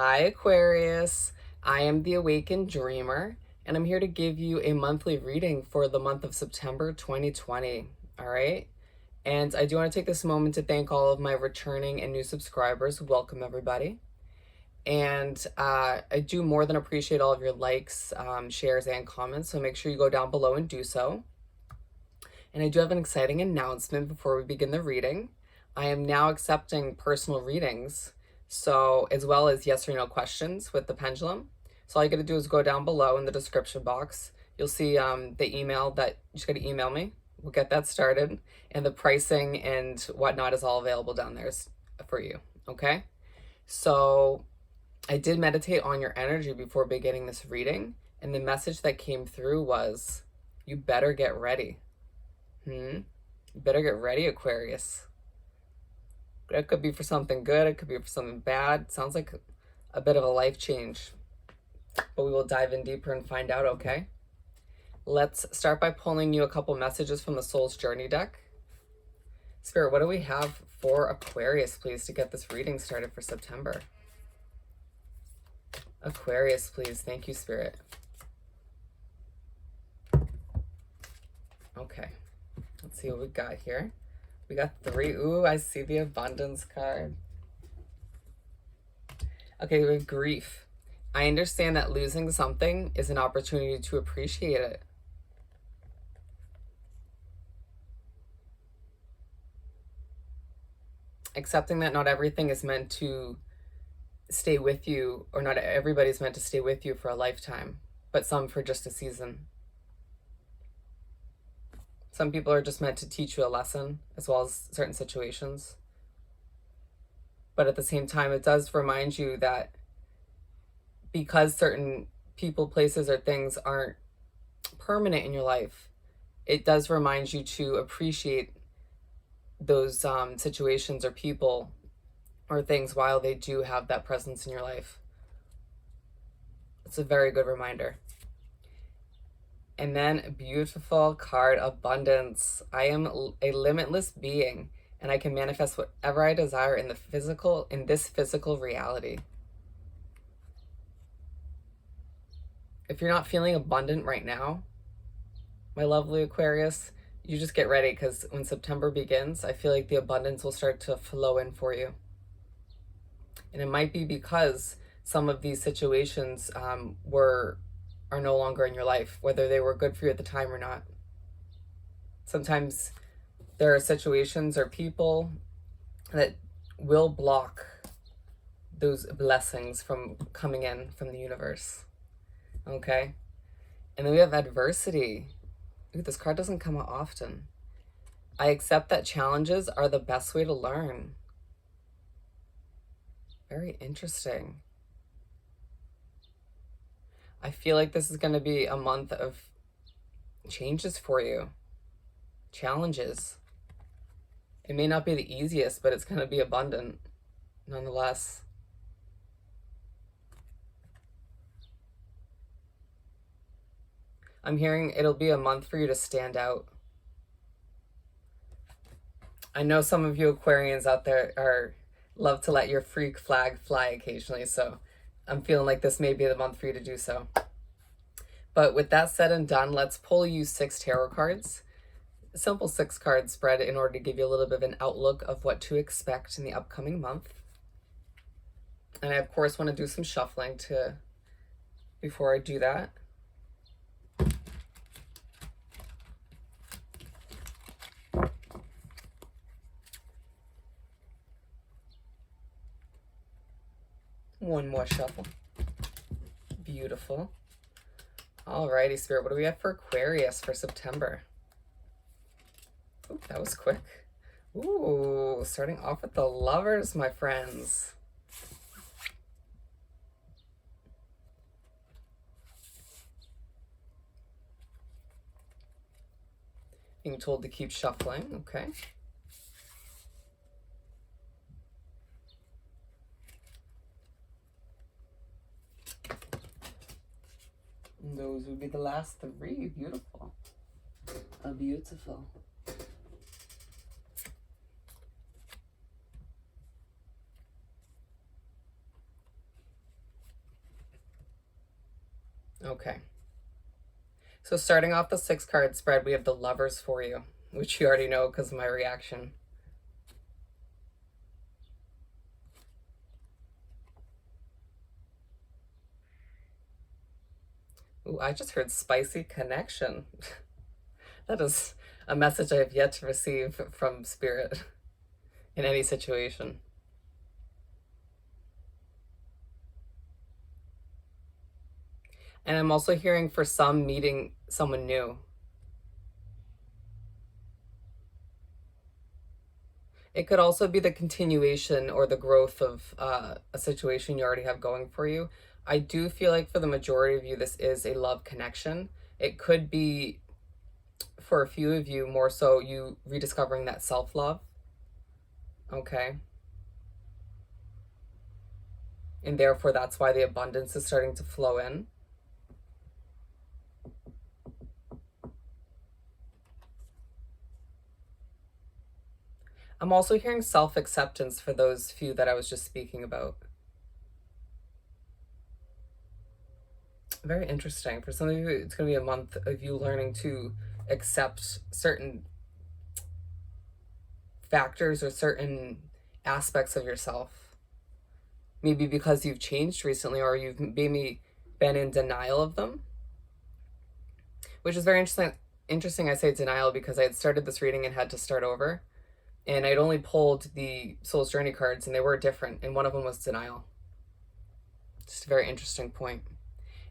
Hi, Aquarius. I am the Awakened Dreamer, and I'm here to give you a monthly reading for the month of September 2020. All right. And I do want to take this moment to thank all of my returning and new subscribers. Welcome, everybody. And I do more than appreciate all of your likes, shares, and comments. So make sure you go down below and do so. And I do have an exciting announcement before we begin the reading. I am now accepting personal readings, so as well as yes or no questions with the pendulum. So all you got to do is go down below in the description box. You'll see the email that you just got to email me. We'll get that started, and the pricing and whatnot is all available down there for you. Okay, so I did meditate on your energy before beginning this reading, and the message that came through was, you better get ready. You better get ready, Aquarius. It could be for something good. It could be for something bad. Sounds like a bit of a life change. But we will dive in deeper and find out, okay? Let's start by pulling you a couple messages from the Soul's Journey deck. Spirit, what do we have for Aquarius, please, to get this reading started for September? Aquarius, please. Thank you, Spirit. Okay. Let's see what we got here. We got 3. Ooh, I see the abundance card. Okay, we have grief. I understand that losing something is an opportunity to appreciate it. Accepting that not everything is meant to stay with you, or not everybody's meant to stay with you for a lifetime, but some for just a season. Some people are just meant to teach you a lesson, as well as certain situations. But at the same time, it does remind you that because certain people, places, or things aren't permanent in your life, it does remind you to appreciate those situations or people or things while they do have that presence in your life. It's a very good reminder. And then a beautiful card, abundance. I am a limitless being, and I can manifest whatever I desire in this physical reality. If you're not feeling abundant right now, my lovely Aquarius, you just get ready, because when September begins, I feel like the abundance will start to flow in for you. And it might be because some of these situations are no longer in your life, whether they were good for you at the time or not. Sometimes there are situations or people that will block those blessings from coming in from the universe. Okay? And then we have adversity. Ooh, this card doesn't come out often. I accept that challenges are the best way to learn. Very interesting. I feel like this is going to be a month of changes for you. Challenges. It may not be the easiest, but it's going to be abundant nonetheless. I'm hearing it'll be a month for you to stand out. I know some of you Aquarians out there love to let your freak flag fly occasionally, so I'm feeling like this may be the month for you to do so. But with that said and done, let's pull you 6 tarot cards. A simple 6-card spread in order to give you a little bit of an outlook of what to expect in the upcoming month. And I, of course, want to do some shuffling before I do that. One more shuffle. Beautiful. Alrighty, Spirit, what do we have for Aquarius for September? Ooh, that was quick. Ooh, starting off with the Lovers, my friends. Being told to keep shuffling, okay. And those would be the last 3. Beautiful. Beautiful. Okay. So starting off the 6 card spread, we have the Lovers for you, which you already know because of my reaction. Ooh, I just heard spicy connection. That is a message I have yet to receive from Spirit in any situation. And I'm also hearing for some meeting someone new. It could also be the continuation or the growth of a situation you already have going for you. I do feel like for the majority of you, this is a love connection. It could be for a few of you more so you rediscovering that self love. Okay. And therefore, that's why the abundance is starting to flow in. I'm also hearing self acceptance for those few that I was just speaking about. Very interesting. For some of you, it's going to be a month of you learning to accept certain factors or certain aspects of yourself. Maybe because you've changed recently or you've maybe been in denial of them, which is very interesting. Interesting, I say denial because I had started this reading and had to start over. And I'd only pulled the Soul's Journey cards and they were different. And one of them was denial. Just a very interesting point.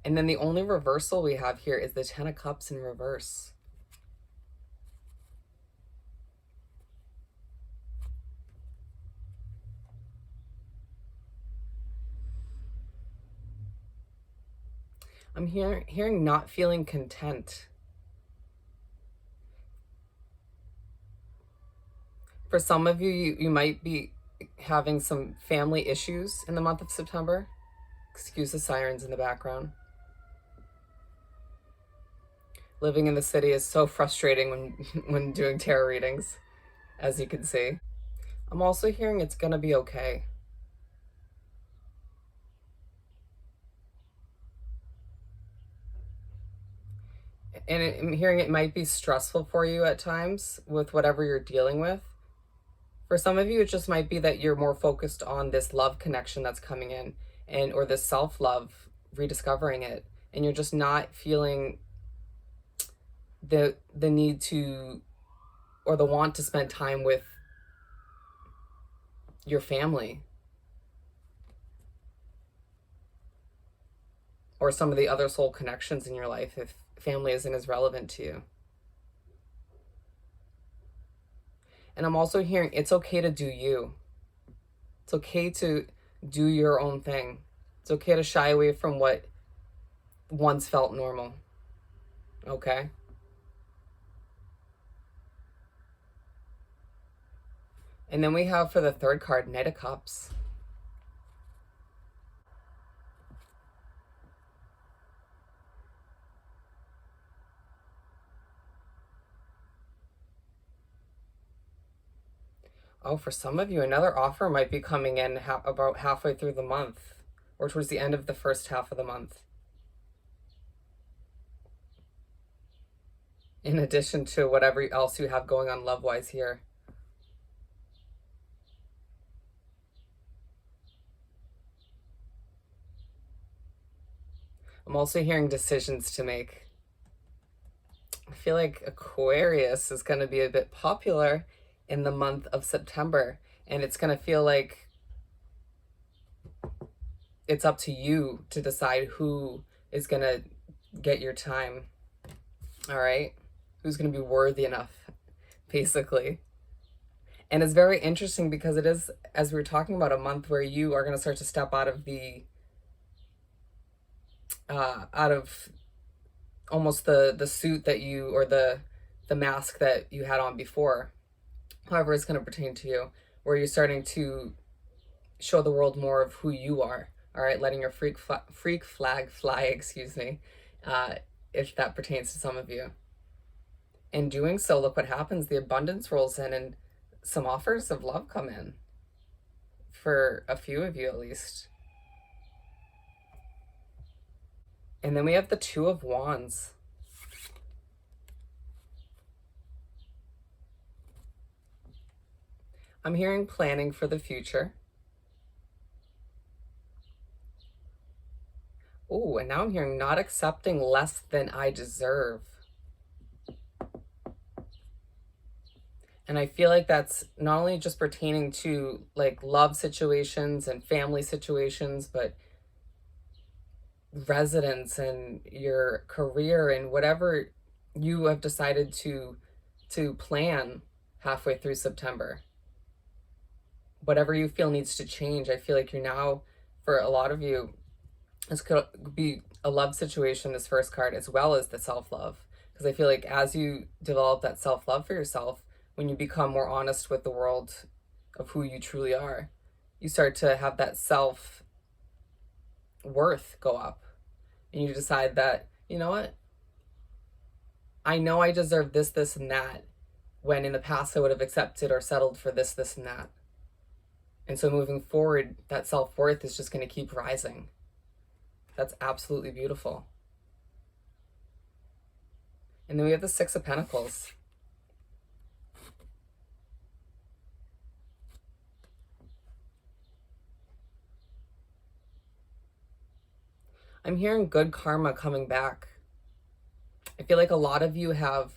And then the only reversal we have here is the Ten of Cups in reverse. I'm hearing not feeling content. For some of you, you might be having some family issues in the month of September. Excuse the sirens in the background. Living in the city is so frustrating when doing tarot readings, as you can see. I'm also hearing it's gonna be okay. And I'm hearing it might be stressful for you at times with whatever you're dealing with. For some of you, it just might be that you're more focused on this love connection that's coming in and or this self-love, rediscovering it, and you're just not feeling the need to or the want to spend time with your family or some of the other soul connections in your life if family isn't as relevant to you. And I'm also hearing it's okay to do you. It's okay to do your own thing. It's okay to shy away from what once felt normal. Okay? And then we have for the third card, Knight of Cups. Oh, for some of you, another offer might be coming in about halfway through the month or towards the end of the first half of the month. In addition to whatever else you have going on love-wise here. I'm also hearing decisions to make. I feel like Aquarius is going to be a bit popular in the month of September, and it's going to feel like it's up to you to decide who is going to get your time. All right? Who's going to be worthy enough, basically. And it's very interesting because it is, as we were talking about, a month where you are going to start to step out of the out of almost the suit that you or the mask that you had on before, however it's going to pertain to you, where you're starting to show the world more of who you are. All right, letting your freak flag fly, excuse me, if that pertains to some of you. In doing so, look what happens. The abundance rolls in and some offers of love come in for a few of you at least. And then we have the Two of Wands. I'm hearing planning for the future. Oh, and now I'm hearing not accepting less than I deserve. And I feel like that's not only just pertaining to like love situations and family situations, but residence and your career and whatever you have decided to plan halfway through September. Whatever you feel needs to change. I feel like you're now, for a lot of you, this could be a love situation, this first card, as well as the self-love. Because I feel like as you develop that self-love for yourself, when you become more honest with the world of who you truly are, you start to have that self-worth go up. And you decide that, you know what? I know I deserve this, this, and that, when in the past I would have accepted or settled for this, this, and that. And so moving forward, that self-worth is just going to keep rising. That's absolutely beautiful. And then we have the Six of Pentacles. I'm hearing good karma coming back. I feel like a lot of you have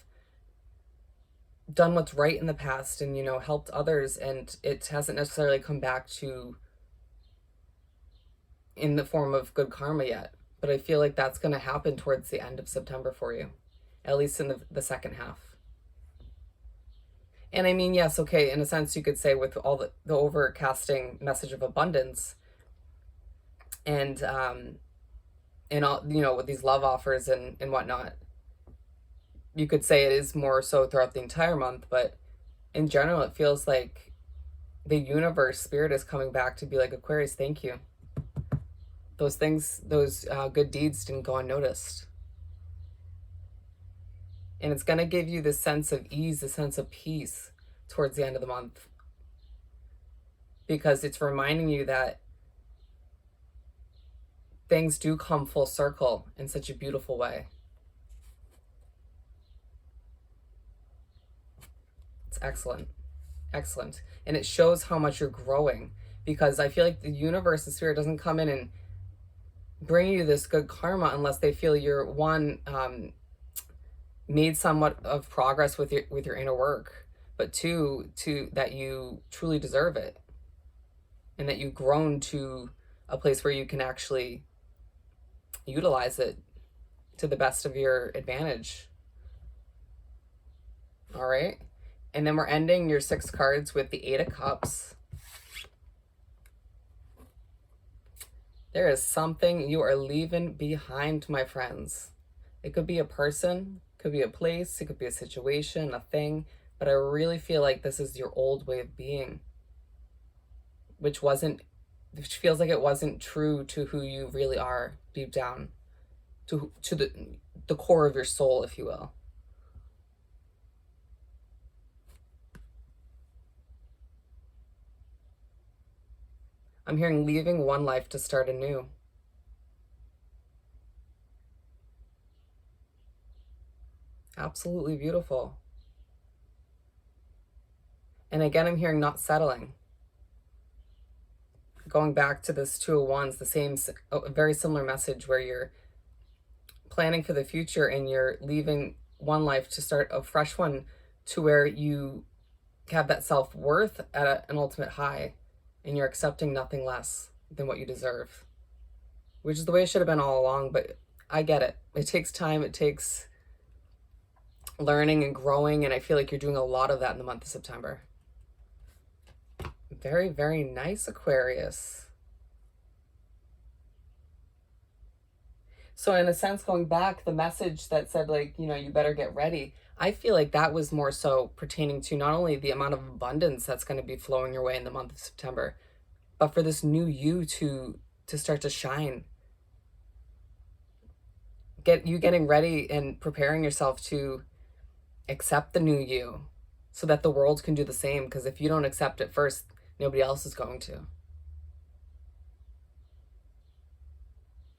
done what's right in the past and, you know, helped others, and it hasn't necessarily come back to in the form of good karma yet. But I feel like that's going to happen towards the end of September for you, at least in the second half. And I mean, yes, okay, in a sense you could say with all the overcasting message of abundance and all, you know, with these love offers and whatnot, you could say it is more so throughout the entire month, but in general, it feels like the universe, spirit is coming back to be like, Aquarius, thank you. Those things, those good deeds didn't go unnoticed. And it's going to give you this sense of ease, a sense of peace towards the end of the month. Because it's reminding you that things do come full circle in such a beautiful way. It's excellent. Excellent. And it shows how much you're growing, because I feel like the universe, the spirit, doesn't come in and bring you this good karma unless they feel you're made somewhat of progress with your inner work, but two, that you truly deserve it, and that you've grown to a place where you can actually utilize it to the best of your advantage. All right. And then we're ending your 6 cards with the 8 of Cups. There is something you are leaving behind, my friends. It could be a person, could be a place, it could be a situation, a thing, but I really feel like this is your old way of being, which feels like it wasn't true to who you really are deep down, to the core of your soul, if you will. I'm hearing leaving one life to start anew. Absolutely beautiful. And again, I'm hearing not settling. Going back to this Two of Wands, the same, a very similar message where you're planning for the future and you're leaving one life to start a fresh one, to where you have that self-worth at an ultimate high, and you're accepting nothing less than what you deserve, which is the way it should have been all along. But I get it. It takes time. It takes learning and growing. And I feel like you're doing a lot of that in the month of September. Very, very nice, Aquarius. So in a sense, going back, the message that said, like, you know, you better get ready, I feel like that was more so pertaining to not only the amount of abundance that's going to be flowing your way in the month of September, but for this new you to start to shine. Getting ready and preparing yourself to accept the new you, so that the world can do the same. Because if you don't accept it first, nobody else is going to.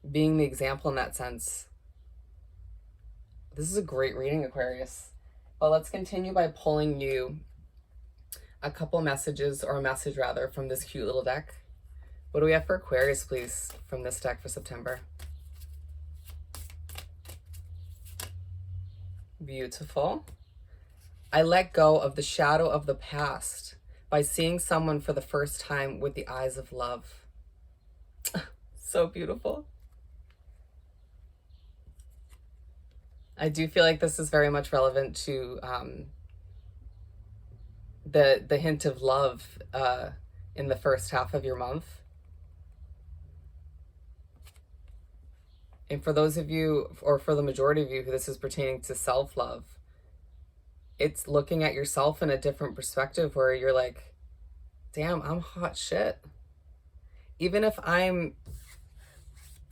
being the example in that sense. This is a great reading, Aquarius. But let's continue by pulling you a couple messages, or a message rather, from this cute little deck. What do we have for Aquarius, please, from this deck for September? Beautiful. I let go of the shadow of the past by seeing someone for the first time with the eyes of love. So beautiful. I do feel like this is very much relevant to the hint of love in the first half of your month. And for those of you, or for the majority of you who this is pertaining to self-love, it's looking at yourself in a different perspective where you're like, damn, I'm hot shit. Even if I'm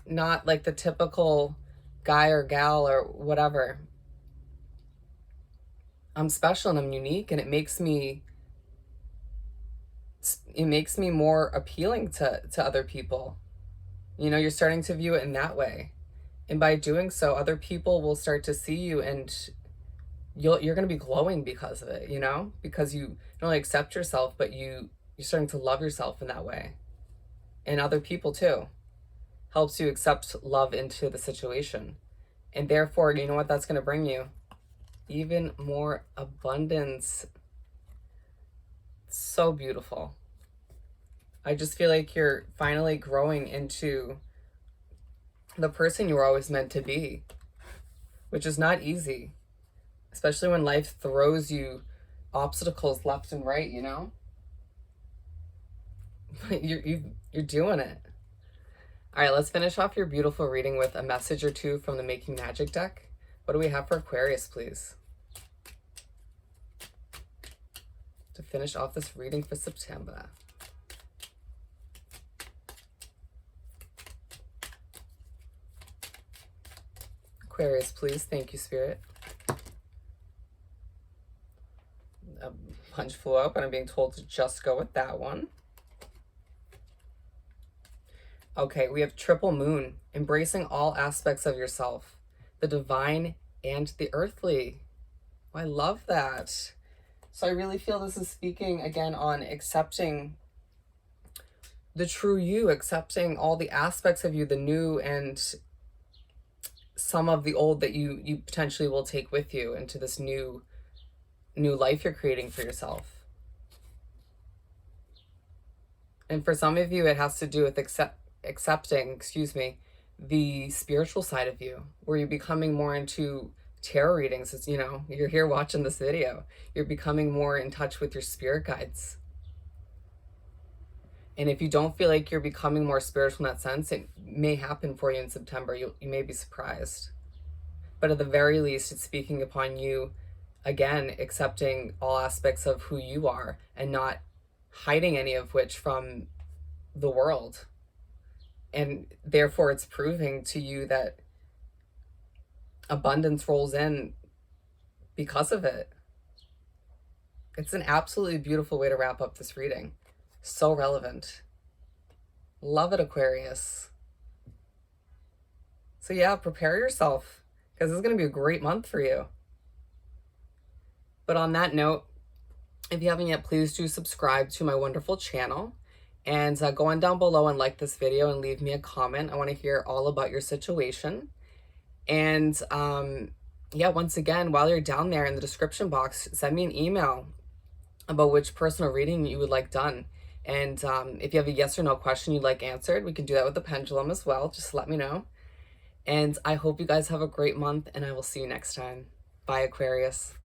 not like the typical guy or gal or whatever, I'm special and I'm unique, and it makes me more appealing to other people. You know, you're starting to view it in that way. And by doing so, other people will start to see you, and you're going to be glowing because of it, you know? Because you not only accept yourself, but you're starting to love yourself in that way. And other people too. Helps you accept love into the situation. And therefore, you know what that's going to bring you? Even more abundance. So beautiful. I just feel like you're finally growing into the person you were always meant to be, which is not easy, especially when life throws you obstacles left and right, you know? You're doing it. All right, let's finish off your beautiful reading with a message or two from the Making Magic deck. What do we have for Aquarius, please? To finish off this reading for September. Aquarius, please. Thank you, Spirit. A punch flew up, and I'm being told to just go with that one. Okay, we have Triple Moon, embracing all aspects of yourself, the divine and the earthly. Oh, I love that. So I really feel this is speaking again on accepting the true you, accepting all the aspects of you, the new and some of the old that you potentially will take with you into this new life you're creating for yourself. And for some of you, it has to do with accepting, the spiritual side of you, where you're becoming more into tarot readings. It's, you know, you're here watching this video, you're becoming more in touch with your spirit guides. And if you don't feel like you're becoming more spiritual in that sense, it may happen for you in September. You may be surprised. But at the very least, it's speaking upon you, again, accepting all aspects of who you are and not hiding any of which from the world. And therefore, it's proving to you that abundance rolls in because of it. It's an absolutely beautiful way to wrap up this reading. So relevant. Love it, Aquarius. So yeah, prepare yourself, because this is going to be a great month for you. But on that note, if you haven't yet, please do subscribe to my wonderful channel. And go on down below and like this video and leave me a comment. I want to hear all about your situation. And yeah, once again, while you're down there in the description box, send me an email about which personal reading you would like done. And if you have a yes or no question you'd like answered, we can do that with the pendulum as well. Just let me know. And I hope you guys have a great month, and I will see you next time. Bye, Aquarius.